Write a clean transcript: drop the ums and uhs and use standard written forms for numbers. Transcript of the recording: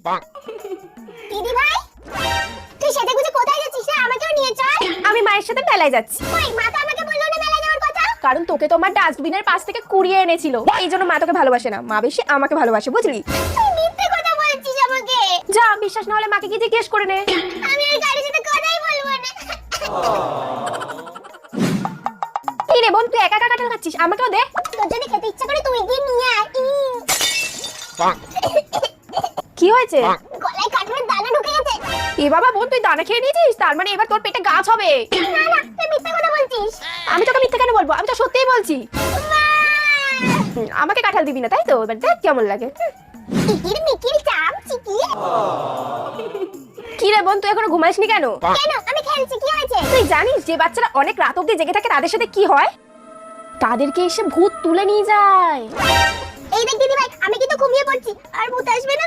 দিদি ভাই, তুই সেজে গুজে কোথায় যাচ্ছিস রে? আমাকেও নিয়ে চল। আমি মায়ের সাথে মেলায় যাচ্ছি। ওই মা তো আমাকে বললো না মেলায় যাওয়ার কথা। কারণ তোকে তোমার ডাস্টবিনের পাশ থেকে কুড়িয়ে এনেছিল, এই জন্য মা তোকে ভালোবাসে না, মা বেশি আমাকে ভালোবাসে, বুঝলি? তুই মিথ্যে কথা বলছিস আমাকে। যা, বিশ্বাস না হলে মাকে গিয়ে জিজ্ঞেস করে নে। আমি আর কারোর সাথে কথাই বলবো না। কি রে বোন, তুই একা একা কাঁঠাল খাচ্ছিস, আমাকেও দে। তোর যদি খেতে ইচ্ছা করে তুই গিয়ে নিয়ে আয়। কি হয়েছে? গলায় কাঠের দানা ঢুকে গেছে। এ বাবা বোন, তুই দানা খেয়ে নিয়েছিস, তার মানে এবার তোর পেটে গাছ হবে। না না, তুই মিথ্যে কথা বলছিস। আমি তোকে মিথ্যে কেন বলবো, আমি তো সত্যিই বলছি। আমাকে কাঁঠাল দিবি না তাই তো? এবার দেখ কেমন লাগে। ইকির মিকির চাম চিকি। কি রে বোন, তুই এখনো ঘুমাসনি কেন? কেন? আমি খেলছি, কি হয়েছে? তুই জানিস যে বাচ্চারা অনেক রাত অবধি জেগে থাকে তাদের সাথে কি হয়? তাদেরকে এসে ভূত তুলে নিয়ে যায়। এই দেখ দিদি ভাই, আমি কিন্তু ঘুমিয়ে পড়ছি। আর ভূত আসবে না